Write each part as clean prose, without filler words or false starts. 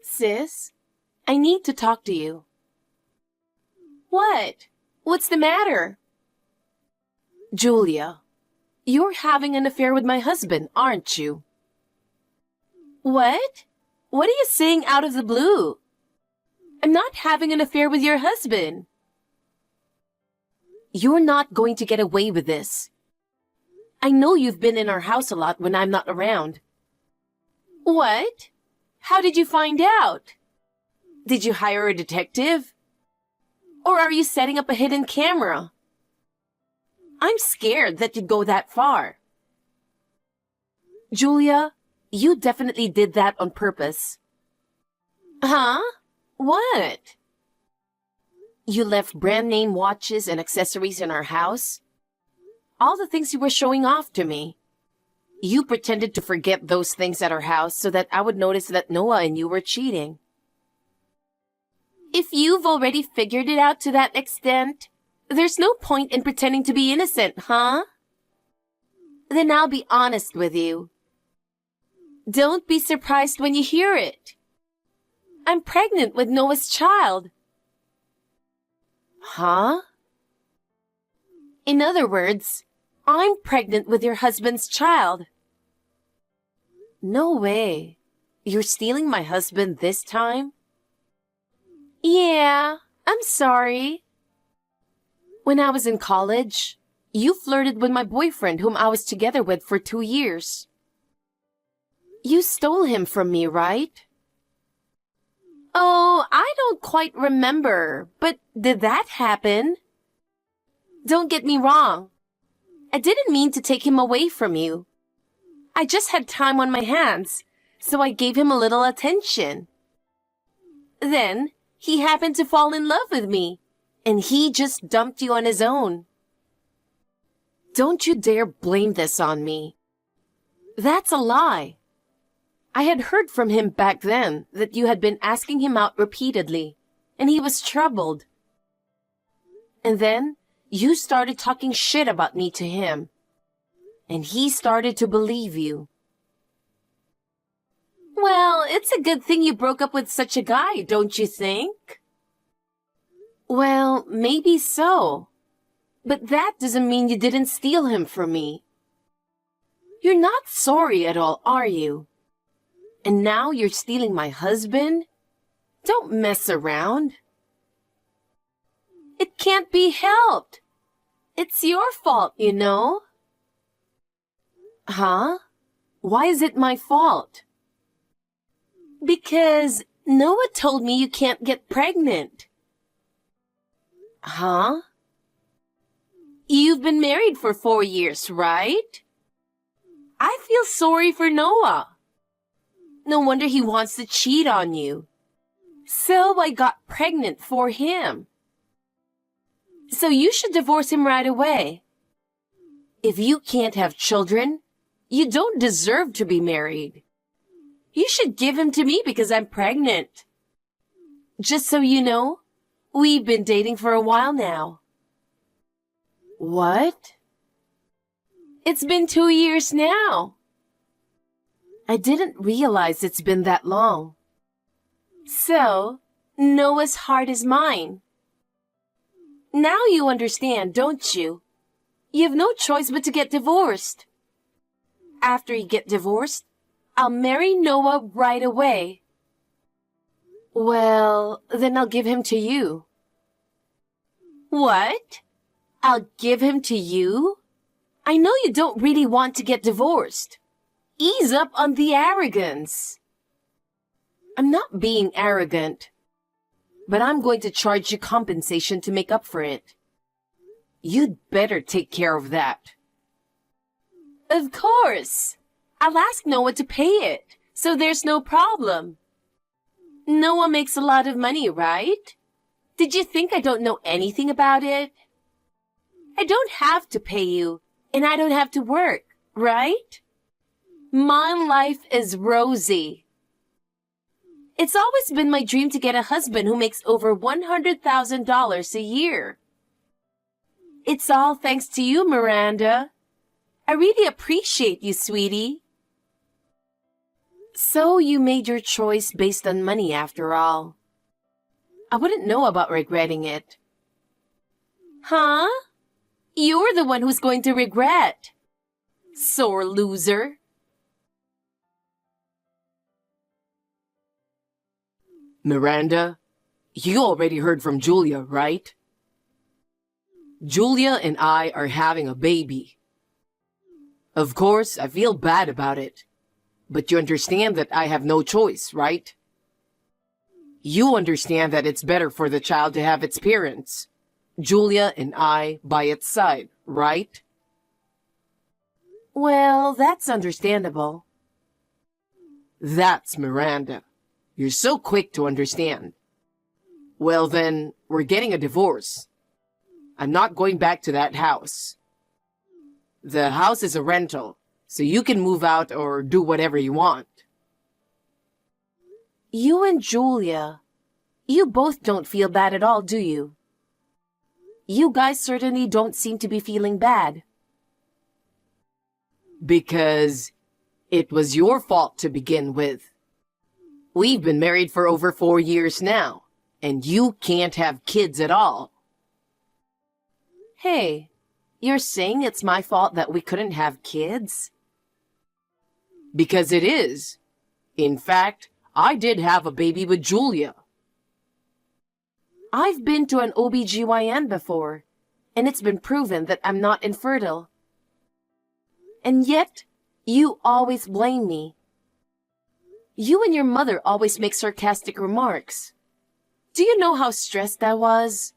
Sis, I need to talk to you. What? What's the matter? Julia, you're having an affair with my husband, aren't you? What? What are you saying out of the blue? I'm not having an affair with your husband. You're not going to get away with this. I know you've been in our house a lot when I'm not around. What? How did you find out? Did you hire a detective? Or are you setting up a hidden camera? I'm scared that you'd go that far. Julia, you definitely did that on purpose. Huh? What? You left brand name watches and accessories in our house? All the things you were showing off to me. You pretended to forget those things at our house so that I would notice that Noah and you were cheating. If you've already figured it out to that extent, there's no point in pretending to be innocent, huh? Then I'll be honest with you. Don't be surprised when you hear it. I'm pregnant with Noah's child. Huh? In other words, I'm pregnant with your husband's child. No way. You're stealing my husband this time? Yeah, I'm sorry. When I was in college, you flirted with my boyfriend whom I was together with for 2 years. You stole him from me, right? Oh, I don't quite remember, but did that happen? Don't get me wrong. I didn't mean to take him away from you. I just had time on my hands, so I gave him a little attention. Then, he happened to fall in love with me, and he just dumped you on his own. Don't you dare blame this on me. That's a lie. I had heard from him back then that you had been asking him out repeatedly, and he was troubled. And then, you started talking shit about me to him, and he started to believe you. Well, it's a good thing you broke up with such a guy, don't you think? Well, maybe so. But that doesn't mean you didn't steal him from me. You're not sorry at all, are you? And now you're stealing my husband? Don't mess around. It can't be helped. It's your fault, you know. Huh? Why is it my fault? Because Noah told me you can't get pregnant. Huh? You've been married for 4 years, right? I feel sorry for Noah. No wonder he wants to cheat on you. So I got pregnant for him. So you should divorce him right away. If you can't have children, you don't deserve to be married. You should give him to me because I'm pregnant. Just so you know, we've been dating for a while now. What? It's been 2 years now. I didn't realize it's been that long. So, Noah's heart is mine. Now you understand, don't you? You have no choice but to get divorced. After you get divorced, I'll marry Noah right away. Well, then I'll give him to you. What? I'll give him to you? I know you don't really want to get divorced. Ease up on the arrogance. I'm not being arrogant, but I'm going to charge you compensation to make up for it. You'd better take care of that. Of course. I'll ask Noah to pay it, so there's no problem. Noah makes a lot of money, right? Did you think I don't know anything about it? I don't have to pay you, and I don't have to work, right? My life is rosy. It's always been my dream to get a husband who makes over $100,000 a year. It's all thanks to you, Miranda. I really appreciate you, sweetie. So you made your choice based on money after all. I wouldn't know about regretting it. Huh? You're the one who's going to regret. Sore loser. Miranda, you already heard from Julia, right? Julia and I are having a baby. Of course, I feel bad about it. But you understand that I have no choice, right? You understand that it's better for the child to have its parents, Julia and I, by its side, right? Well, that's understandable. That's Miranda. You're so quick to understand. Well then, we're getting a divorce. I'm not going back to that house. The house is a rental, so you can move out or do whatever you want. You and Julia, you both don't feel bad at all, do you? You guys certainly don't seem to be feeling bad. Because it was your fault to begin with. We've been married for over 4 years now, and you can't have kids at all. Hey, you're saying it's my fault that we couldn't have kids? Because it is. In fact, I did have a baby with Julia. I've been to an OBGYN before, and it's been proven that I'm not infertile. And yet, you always blame me. You and your mother always make sarcastic remarks. Do you know how stressed I was?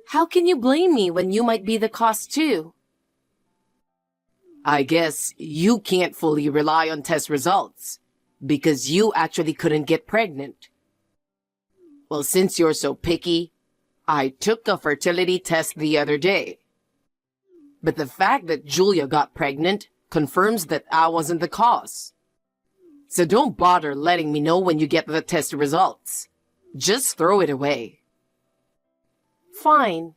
How can you blame me when you might be the cause too? I guess you can't fully rely on test results, because you actually couldn't get pregnant. Well, since you're so picky, I took a fertility test the other day. But the fact that Julia got pregnant confirms that I wasn't the cause. So don't bother letting me know when you get the test results. Just throw it away. Fine.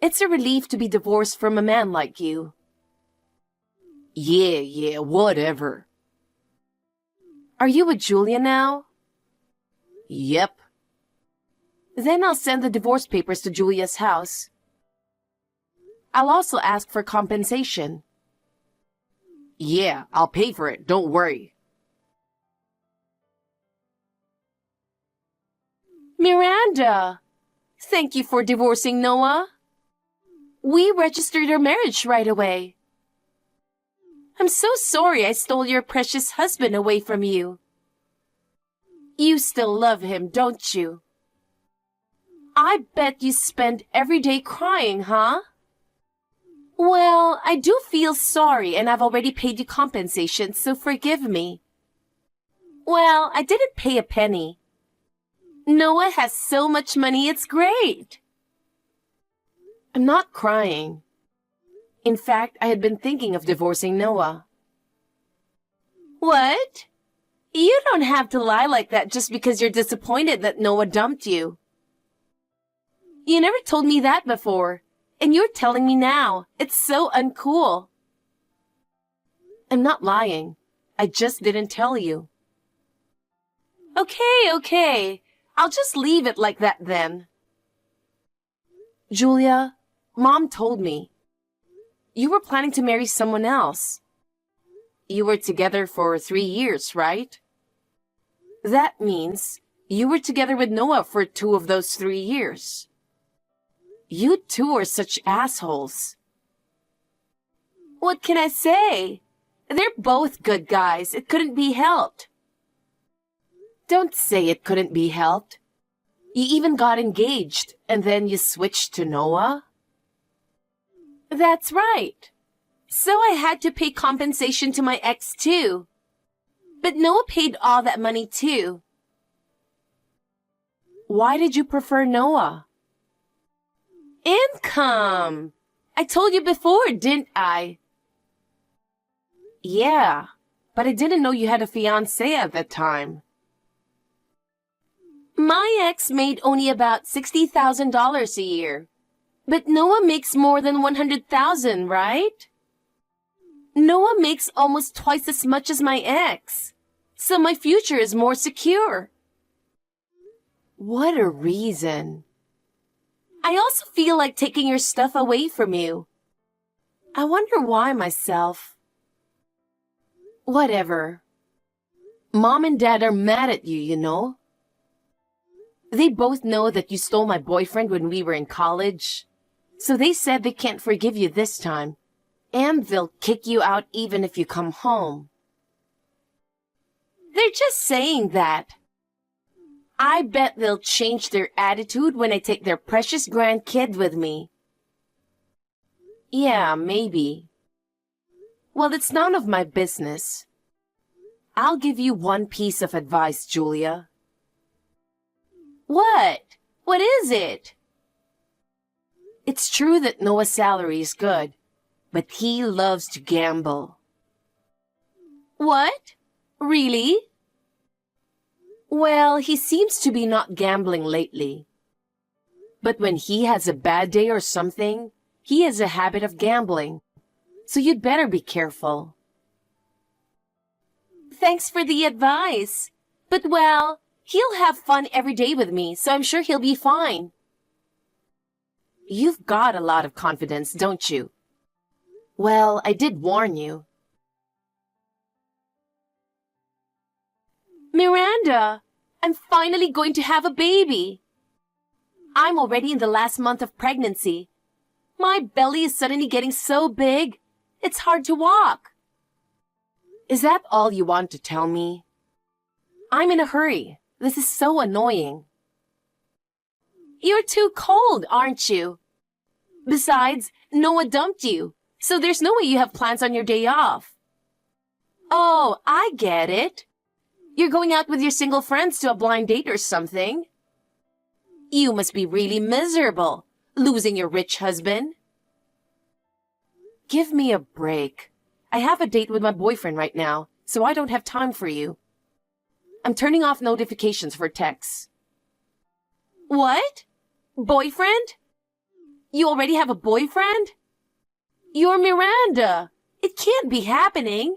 It's a relief to be divorced from a man like you. Yeah, whatever. Are you with Julia now? Yep. Then I'll send the divorce papers to Julia's house. I'll also ask for compensation. Yeah, I'll pay for it, don't worry. Miranda! Thank you for divorcing Noah. We registered our marriage right away. I'm so sorry I stole your precious husband away from you. You still love him, don't you? I bet you spend every day crying, huh? Well, I do feel sorry and I've already paid you compensation, so forgive me. Well, I didn't pay a penny. Noah has so much money, it's great. I'm not crying. In fact, I had been thinking of divorcing Noah. What? You don't have to lie like that just because you're disappointed that Noah dumped you. You never told me that before, and you're telling me now. It's so uncool. I'm not lying. I just didn't tell you. Okay. I'll just leave it like that then. Julia, Mom told me. You were planning to marry someone else. You were together for 3 years, right? That means you were together with Noah for 2 of those 3 years. You two are such assholes. What can I say? They're both good guys. It couldn't be helped. Don't say it couldn't be helped. You even got engaged, and then you switched to Noah? That's right. So I had to pay compensation to my ex too. But Noah paid all that money too. Why did you prefer Noah? Income! I told you before, didn't I? Yeah, but I didn't know you had a fiancé at that time. My ex made only about $60,000 a year. But Noah makes more than $100,000, right? Noah makes almost twice as much as my ex, so my future is more secure. What a reason. I also feel like taking your stuff away from you. I wonder why myself. Whatever. Mom and Dad are mad at you, you know? They both know that you stole my boyfriend when we were in college, so they said they can't forgive you this time, and they'll kick you out even if you come home. They're just saying that. I bet they'll change their attitude when I take their precious grandkid with me. Yeah, maybe. Well, it's none of my business. I'll give you one piece of advice, Julia. What? What is it? It's true that Noah's salary is good, but he loves to gamble. What? Really? Well, he seems to be not gambling lately. But when he has a bad day or something, he has a habit of gambling. So you'd better be careful. Thanks for the advice. But well, he'll have fun every day with me, so I'm sure he'll be fine. You've got a lot of confidence, don't you? Well, I did warn you. Miranda, I'm finally going to have a baby. I'm already in the last month of pregnancy. My belly is suddenly getting so big, it's hard to walk. Is that all you want to tell me? I'm in a hurry. This is so annoying. You're too cold, aren't you? Besides, Noah dumped you, so there's no way you have plans on your day off. Oh, I get it. You're going out with your single friends to a blind date or something. You must be really miserable, losing your rich husband. Give me a break. I have a date with my boyfriend right now, so I don't have time for you. I'm turning off notifications for texts. What? Boyfriend? You already have a boyfriend? You're Miranda. It can't be happening.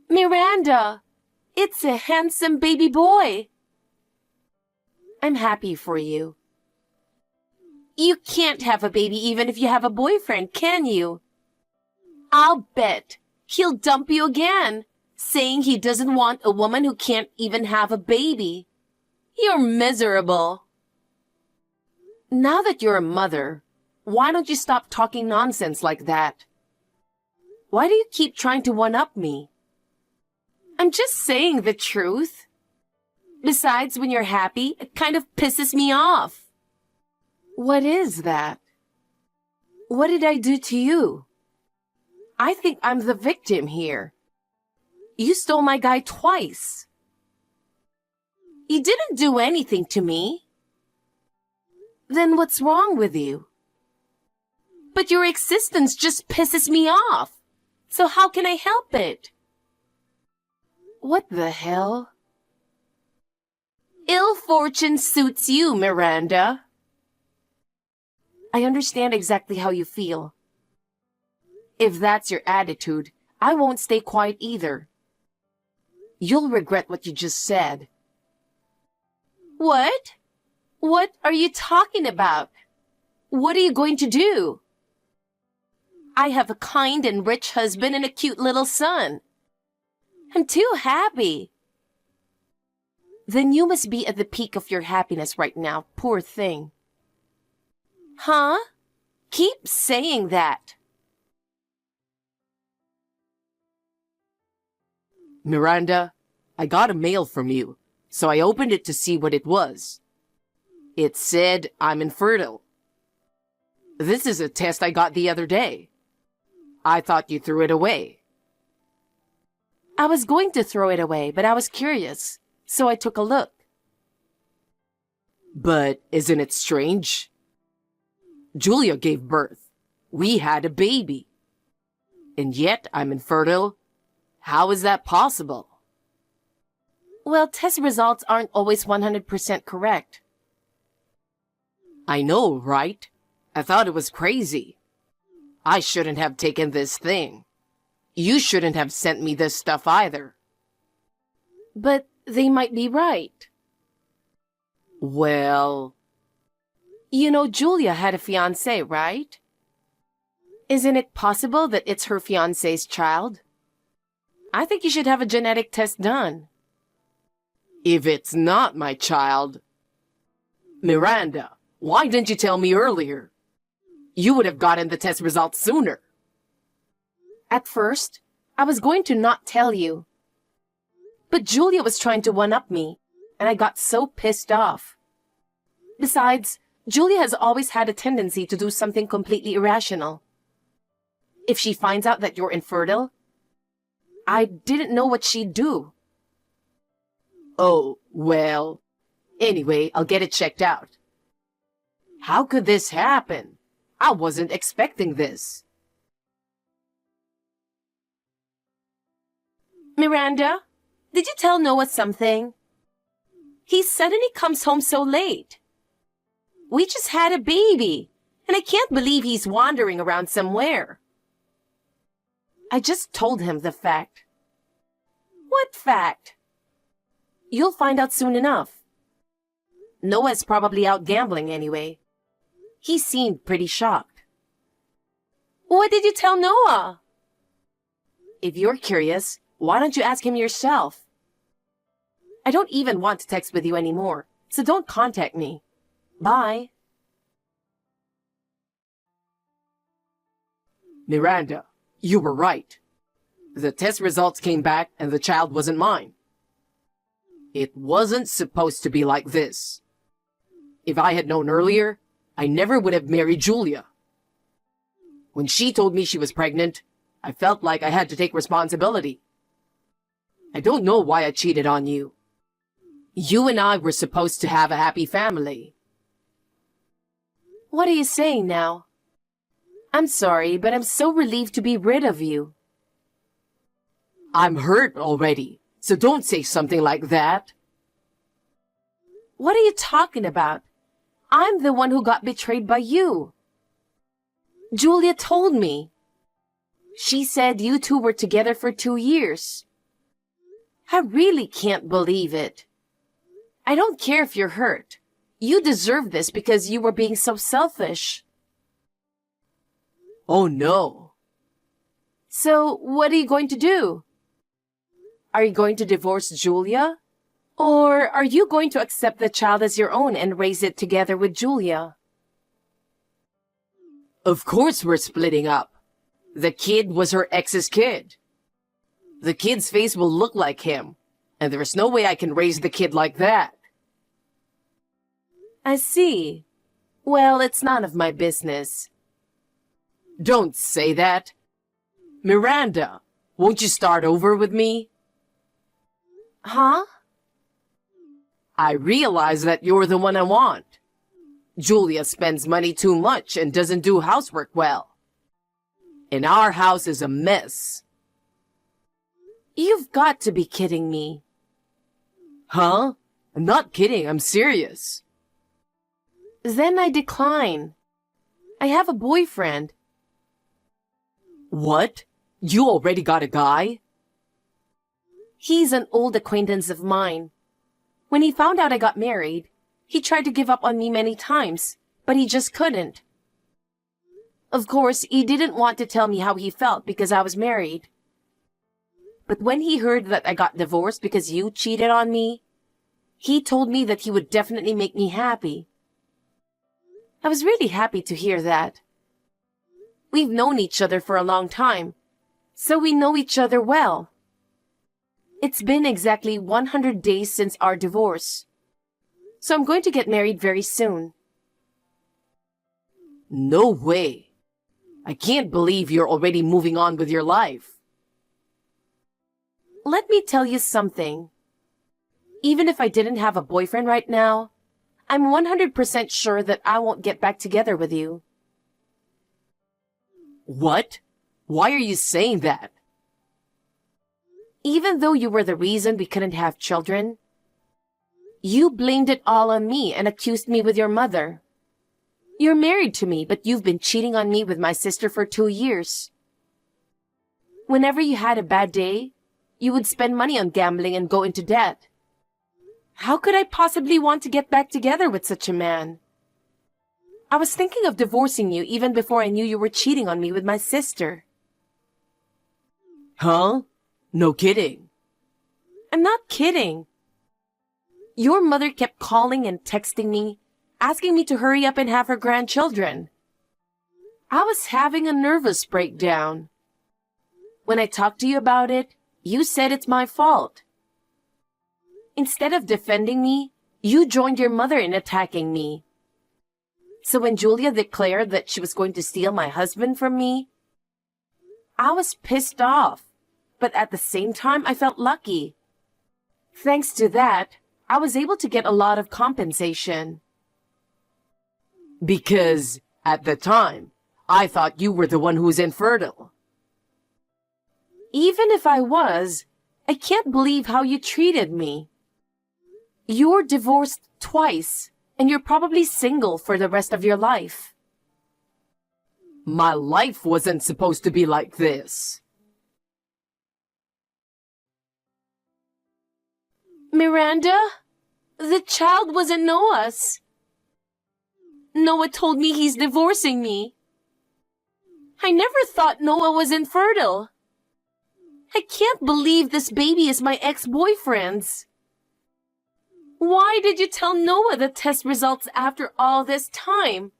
Miranda, it's a handsome baby boy. I'm happy for you. You can't have a baby even if you have a boyfriend, can you? I'll bet he'll dump you again, saying he doesn't want a woman who can't even have a baby. You're miserable. Now that you're a mother, why don't you stop talking nonsense like that? Why do you keep trying to one-up me? I'm just saying the truth. Besides, when you're happy, it kind of pisses me off. What is that? What did I do to you? I think I'm the victim here. You stole my guy twice. You didn't do anything to me. Then what's wrong with you? But your existence just pisses me off. So how can I help it? What the hell? Ill fortune suits you, Miranda. I understand exactly how you feel. If that's your attitude, I won't stay quiet either. You'll regret what you just said. What? What are you talking about? What are you going to do? I have a kind and rich husband and a cute little son. I'm too happy. Then you must be at the peak of your happiness right now, poor thing. Huh? Keep saying that. Miranda, I got a mail from you, so I opened it to see what it was. It said I'm infertile. This is a test I got the other day. I thought you threw it away. I was going to throw it away, but I was curious, so I took a look. But isn't it strange? Julia gave birth. We had a baby. And yet I'm infertile. How is that possible? Well, test results aren't always 100% correct. I know, right? I thought it was crazy. I shouldn't have taken this thing. You shouldn't have sent me this stuff either. But they might be right. Well, You know Julia had a fiancé, right? Isn't it possible that it's her fiancé's child? I think you should have a genetic test done. if it's not my child... Miranda, why didn't you tell me earlier? You would have gotten the test results sooner. At first, I was going to not tell you. But Julia was trying to one-up me, and I got so pissed off. Besides, Julia has always had a tendency to do something completely irrational. If she finds out that you're infertile, I didn't know what she'd do. Oh, well... Anyway, I'll get it checked out. How could this happen? I wasn't expecting this. Miranda, did you tell Noah something? He suddenly comes home so late. We just had a baby, and I can't believe he's wandering around somewhere. I just told him the fact. What fact? You'll find out soon enough. Noah's probably out gambling anyway. He seemed pretty shocked. What did you tell Noah? If you're curious, why don't you ask him yourself? I don't even want to text with you anymore, so don't contact me. Bye. Miranda, you were right. The test results came back and the child wasn't mine. It wasn't supposed to be like this. If I had known earlier, I never would have married Julia. When she told me she was pregnant, I felt like I had to take responsibility. I don't know why I cheated on you. You and I were supposed to have a happy family. What are you saying now? I'm sorry, but I'm so relieved to be rid of you. I'm hurt already, so don't say something like that. What are you talking about? I'm the one who got betrayed by you. Julia told me. She said you two were together for 2 years. I really can't believe it. I don't care if you're hurt. You deserve this because you were being so selfish. Oh no. So, what are you going to do? Are you going to divorce Julia? Or are you going to accept the child as your own and raise it together with Julia? Of course we're splitting up. The kid was her ex's kid. The kid's face will look like him, and there's no way I can raise the kid like that. I see. Well, it's none of my business. Don't say that. Miranda, won't you start over with me? Huh? I realize that you're the one I want. Julia spends money too much and doesn't do housework well. And our house is a mess. You've got to be kidding me. Huh? I'm not kidding, I'm serious. Then I decline. I have a boyfriend. What? You already got a guy? He's an old acquaintance of mine. When he found out I got married, he tried to give up on me many times, but he just couldn't. Of course, he didn't want to tell me how he felt because I was married. But when he heard that I got divorced because you cheated on me, he told me that he would definitely make me happy. I was really happy to hear that. We've known each other for a long time, so we know each other well. It's been exactly 100 days since our divorce. So I'm going to get married very soon. No way. I can't believe you're already moving on with your life. Let me tell you something. Even if I didn't have a boyfriend right now, I'm 100% sure that I won't get back together with you. What? Why are you saying that? Even though you were the reason we couldn't have children, you blamed it all on me and accused me with your mother. You're married to me, but you've been cheating on me with my sister for 2 years. Whenever you had a bad day, you would spend money on gambling and go into debt. How could I possibly want to get back together with such a man? I was thinking of divorcing you even before I knew you were cheating on me with my sister. Huh? No kidding. I'm not kidding. Your mother kept calling and texting me, asking me to hurry up and have her grandchildren. I was having a nervous breakdown. When I talked to you about it, you said it's my fault. Instead of defending me, you joined your mother in attacking me. So when Julia declared that she was going to steal my husband from me, I was pissed off, but at the same time I felt lucky. Thanks to that, I was able to get a lot of compensation. Because at the time, I thought you were the one who was infertile. Even if I was, I can't believe how you treated me. You're divorced twice, and you're probably single for the rest of your life. My life wasn't supposed to be like this. Miranda, the child wasn't Noah's. Noah told me he's divorcing me. I never thought Noah was infertile. I can't believe this baby is my ex-boyfriend's. Why did you tell Noah the test results after all this time?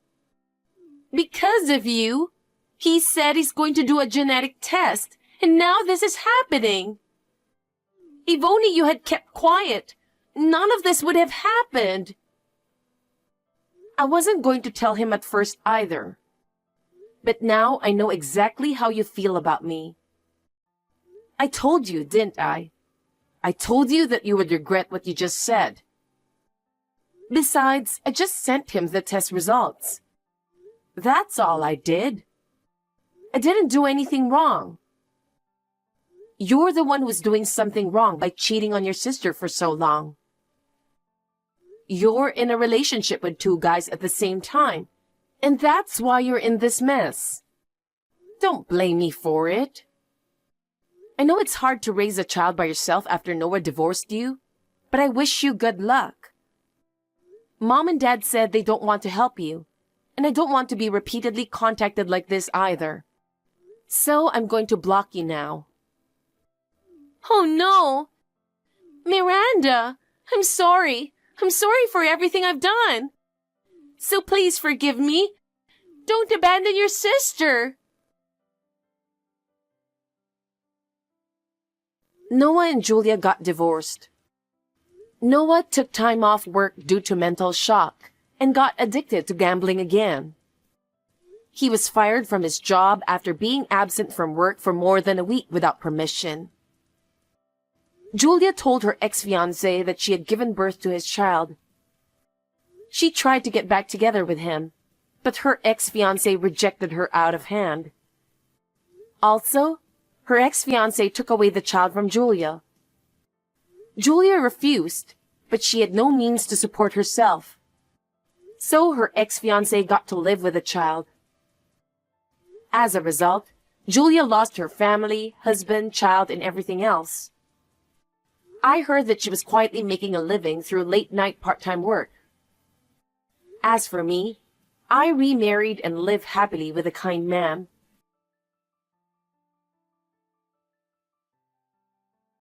Because of you. He said he's going to do a genetic test, and now this is happening. If only you had kept quiet, none of this would have happened. I wasn't going to tell him at first either. But now I know exactly how you feel about me. I told you, didn't I? I told you that you would regret what you just said. Besides, I just sent him the test results. That's all I did. I didn't do anything wrong. You're the one who was doing something wrong by cheating on your sister for so long. You're in a relationship with 2 guys at the same time, and that's why you're in this mess. Don't blame me for it. I know it's hard to raise a child by yourself after Noah divorced you, but I wish you good luck. Mom and Dad said they don't want to help you, and I don't want to be repeatedly contacted like this either. So I'm going to block you now. Oh no! Miranda, I'm sorry. I'm sorry for everything I've done. So please forgive me. Don't abandon your sister. Noah and Julia got divorced. Noah took time off work due to mental shock and got addicted to gambling again. He was fired from his job after being absent from work for more than a week without permission. Julia told her ex-fiancé that she had given birth to his child. She tried to get back together with him, but her ex-fiancé rejected her out of hand. Also, her ex-fiancé took away the child from Julia. Julia refused, but she had no means to support herself. So her ex-fiancé got to live with the child. As a result, Julia lost her family, husband, child, and everything else. I heard that she was quietly making a living through late-night part-time work. As for me, I remarried and live happily with a kind man.